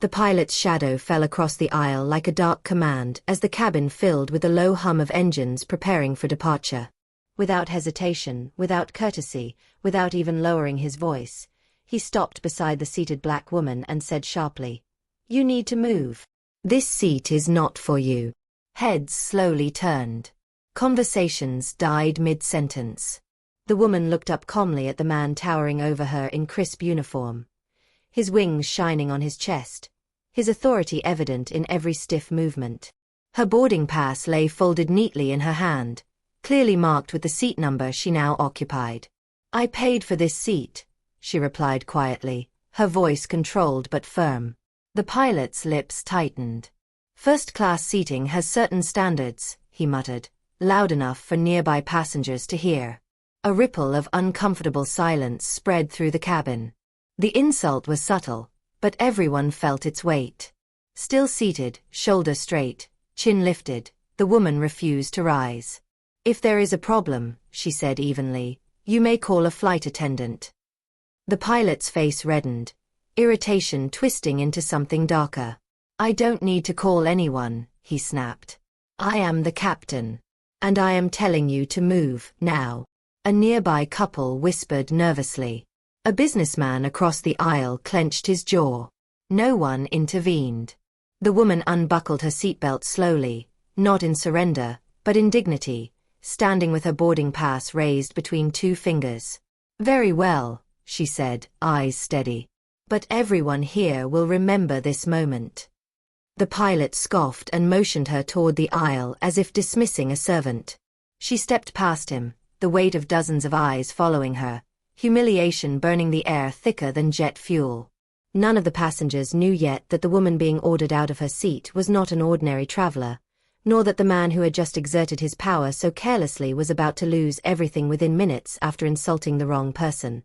The pilot's shadow fell across the aisle like a dark command as the cabin filled with a low hum of engines preparing for departure. Without hesitation, without courtesy, without even lowering his voice, he stopped beside the seated black woman and said sharply, "You need to move. This seat is not for you." Heads slowly turned. Conversations died mid-sentence. The woman looked up calmly at the man towering over her in crisp uniform, his wings shining on his chest, his authority evident in every stiff movement. Her boarding pass lay folded neatly in her hand, clearly marked with the seat number she now occupied. "I paid for this seat," she replied quietly, her voice controlled but firm. The pilot's lips tightened. "First-class seating has certain standards," he muttered, loud enough for nearby passengers to hear. A ripple of uncomfortable silence spread through the cabin. The insult was subtle, but everyone felt its weight. Still seated, shoulder straight, chin lifted, the woman refused to rise. "If there is a problem," she said evenly, "you may call a flight attendant." The pilot's face reddened, irritation twisting into something darker. "I don't need to call anyone," he snapped. "I am the captain. And I am telling you to move, now." A nearby couple whispered nervously. A businessman across the aisle clenched his jaw. No one intervened. The woman unbuckled her seatbelt slowly, not in surrender, but in dignity, standing with her boarding pass raised between two fingers. "Very well," she said, eyes steady. "But everyone here will remember this moment." The pilot scoffed and motioned her toward the aisle as if dismissing a servant. She stepped past him, the weight of dozens of eyes following her, humiliation burning the air thicker than jet fuel. None of the passengers knew yet that the woman being ordered out of her seat was not an ordinary traveler, nor that the man who had just exerted his power so carelessly was about to lose everything within minutes after insulting the wrong person.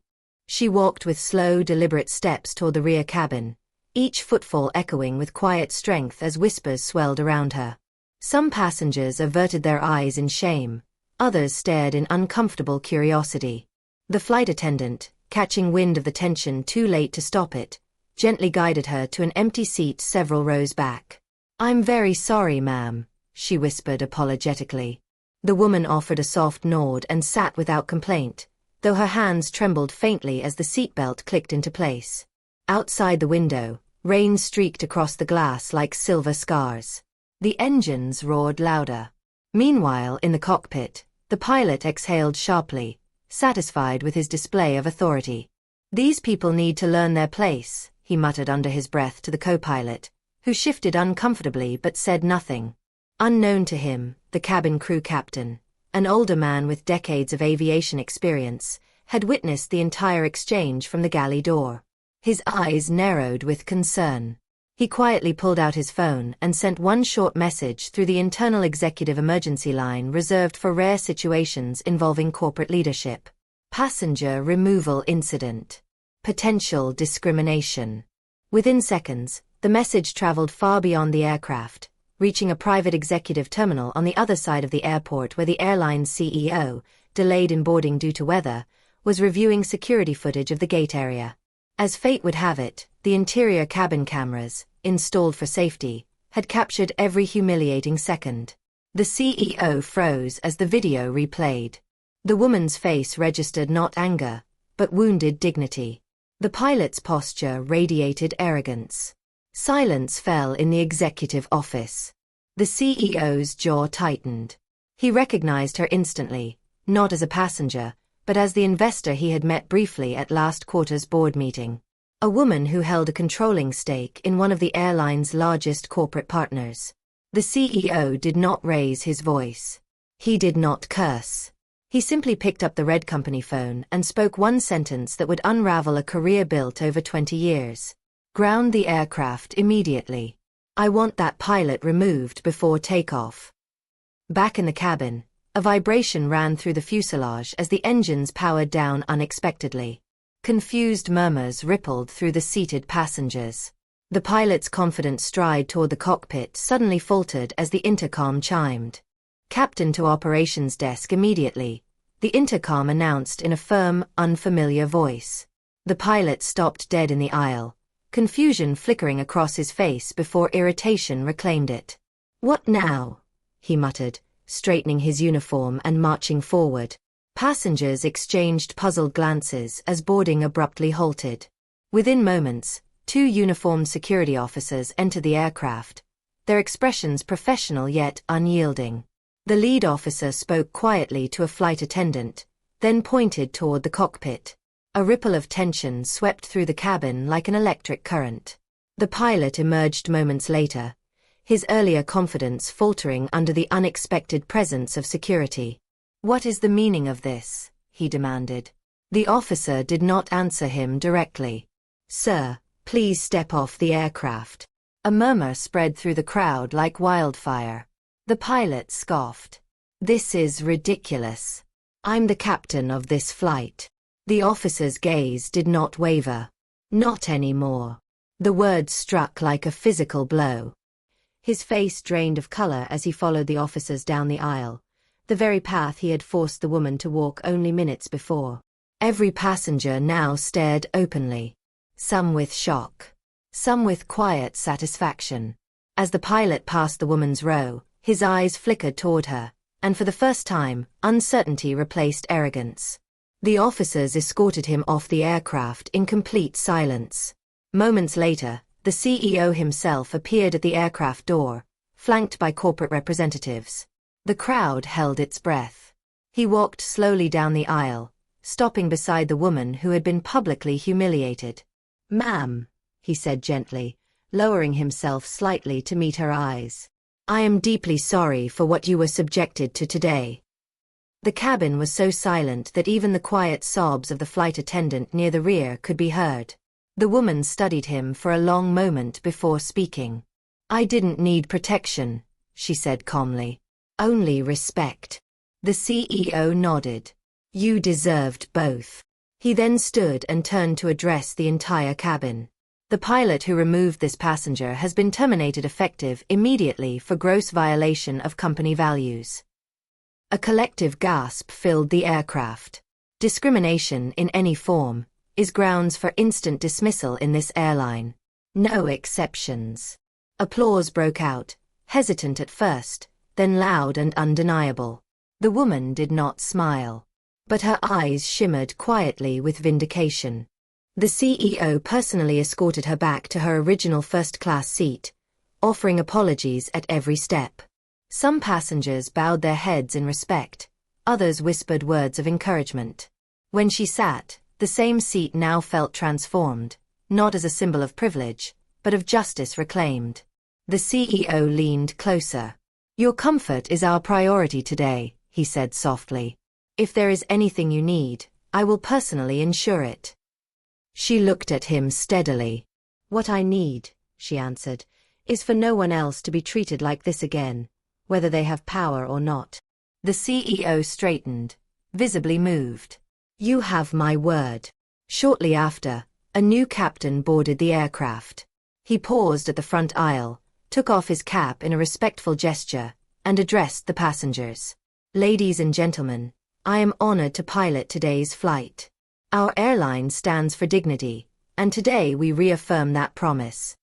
She walked with slow, deliberate steps toward the rear cabin, each footfall echoing with quiet strength as whispers swelled around her. Some passengers averted their eyes in shame, others stared in uncomfortable curiosity. The flight attendant, catching wind of the tension too late to stop it, gently guided her to an empty seat several rows back. "I'm very sorry, ma'am," she whispered apologetically. The woman offered a soft nod and sat without complaint, though her hands trembled faintly as the seatbelt clicked into place. Outside the window, rain streaked across the glass like silver scars. The engines roared louder. Meanwhile, in the cockpit, the pilot exhaled sharply, satisfied with his display of authority. "These people need to learn their place," he muttered under his breath to the co-pilot, who shifted uncomfortably but said nothing. Unknown to him, the cabin crew captain, an older man with decades of aviation experience, had witnessed the entire exchange from the galley door. His eyes narrowed with concern. He quietly pulled out his phone and sent one short message through the internal executive emergency line reserved for rare situations involving corporate leadership. Passenger removal incident. Potential discrimination. Within seconds, the message traveled far beyond the aircraft, reaching a private executive terminal on the other side of the airport where the airline's CEO, delayed in boarding due to weather, was reviewing security footage of the gate area. As fate would have it, the interior cabin cameras, installed for safety, had captured every humiliating second. The CEO froze as the video replayed. The woman's face registered not anger, but wounded dignity. The pilot's posture radiated arrogance. Silence fell in the executive office. The CEO's jaw tightened. He recognized her instantly, not as a passenger, but as the investor he had met briefly at last quarter's board meeting. A woman who held a controlling stake in one of the airline's largest corporate partners. The CEO did not raise his voice. He did not curse. He simply picked up the red company phone and spoke one sentence that would unravel a career built over 20 years. "Ground the aircraft immediately. I want that pilot removed before takeoff." Back in the cabin, a vibration ran through the fuselage as the engines powered down unexpectedly. Confused murmurs rippled through the seated passengers. The pilot's confident stride toward the cockpit suddenly faltered as the intercom chimed. "Captain to operations desk immediately," the intercom announced in a firm, unfamiliar voice. The pilot stopped dead in the aisle, confusion flickering across his face before irritation reclaimed it. "What now?" he muttered, straightening his uniform and marching forward. Passengers exchanged puzzled glances as boarding abruptly halted. Within moments, 2 uniformed security officers entered the aircraft, their expressions professional yet unyielding. The lead officer spoke quietly to a flight attendant, then pointed toward the cockpit. A ripple of tension swept through the cabin like an electric current. The pilot emerged moments later, his earlier confidence faltering under the unexpected presence of security. "What is the meaning of this?" he demanded. The officer did not answer him directly. "Sir, please step off the aircraft." A murmur spread through the crowd like wildfire. The pilot scoffed. "This is ridiculous. I'm the captain of this flight." The officer's gaze did not waver. "Not anymore." The words struck like a physical blow. His face drained of color as he followed the officers down the aisle, the very path he had forced the woman to walk only minutes before. Every passenger now stared openly, some with shock, some with quiet satisfaction. As the pilot passed the woman's row, his eyes flickered toward her, and for the first time, uncertainty replaced arrogance. The officers escorted him off the aircraft in complete silence. Moments later, the CEO himself appeared at the aircraft door, flanked by corporate representatives. The crowd held its breath. He walked slowly down the aisle, stopping beside the woman who had been publicly humiliated. "Ma'am," he said gently, lowering himself slightly to meet her eyes. "I am deeply sorry for what you were subjected to today." The cabin was so silent that even the quiet sobs of the flight attendant near the rear could be heard. The woman studied him for a long moment before speaking. "I didn't need protection," she said calmly. "Only respect." The CEO nodded. "You deserved both." He then stood and turned to address the entire cabin. "The pilot who removed this passenger has been terminated effective immediately for gross violation of company values." A collective gasp filled the aircraft. Discrimination in any form is grounds for instant dismissal in this airline. No exceptions. Applause broke out, hesitant at first, then loud and undeniable. The woman did not smile, but her eyes shimmered quietly with vindication. The CEO personally escorted her back to her original first-class seat, offering apologies at every step. Some passengers bowed their heads in respect, others whispered words of encouragement. When she sat, the same seat now felt transformed, not as a symbol of privilege, but of justice reclaimed. The CEO leaned closer. "Your comfort is our priority today," he said softly. "If there is anything you need, I will personally ensure it." She looked at him steadily. "What I need," she answered, "is for no one else to be treated like this again, whether they have power or not." The CEO straightened, visibly moved. "You have my word." Shortly after, a new captain boarded the aircraft. He paused at the front aisle, took off his cap in a respectful gesture, and addressed the passengers. "Ladies and gentlemen, I am honored to pilot today's flight. Our airline stands for dignity, and today we reaffirm that promise."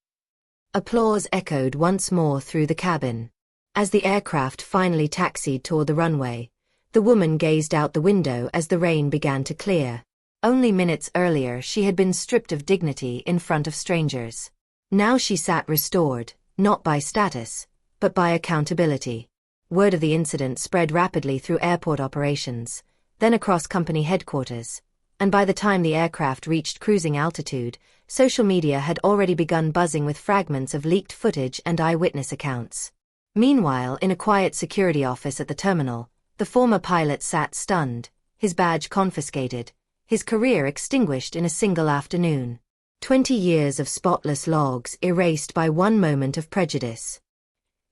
Applause echoed once more through the cabin. As the aircraft finally taxied toward the runway, the woman gazed out the window as the rain began to clear. Only minutes earlier she had been stripped of dignity in front of strangers. Now she sat restored, not by status, but by accountability. Word of the incident spread rapidly through airport operations, then across company headquarters, and by the time the aircraft reached cruising altitude, social media had already begun buzzing with fragments of leaked footage and eyewitness accounts. Meanwhile, in a quiet security office at the terminal, the former pilot sat stunned, his badge confiscated, his career extinguished in a single afternoon. 20 years of spotless logs erased by one moment of prejudice.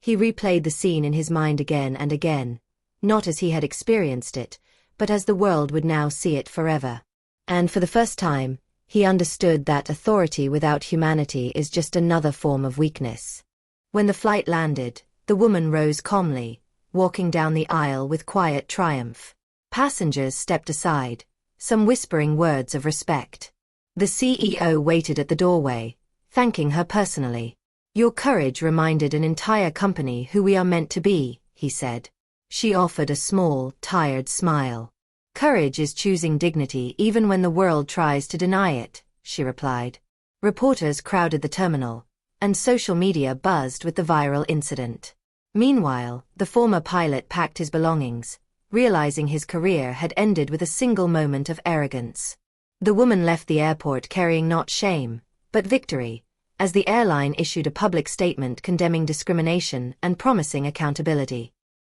He replayed the scene in his mind again and again, not as he had experienced it, but as the world would now see it forever. And for the first time, he understood that authority without humanity is just another form of weakness. When the flight landed, the woman rose calmly, walking down the aisle with quiet triumph. Passengers stepped aside, some whispering words of respect. The CEO waited at the doorway, thanking her personally. "Your courage reminded an entire company who we are meant to be," he said. She offered a small, tired smile. "Courage is choosing dignity even when the world tries to deny it," she replied. Reporters crowded the terminal, and social media buzzed with the viral incident. Meanwhile, the former pilot packed his belongings, realizing his career had ended with a single moment of arrogance. The woman left the airport carrying not shame, but victory, as the airline issued a public statement condemning discrimination and promising accountability.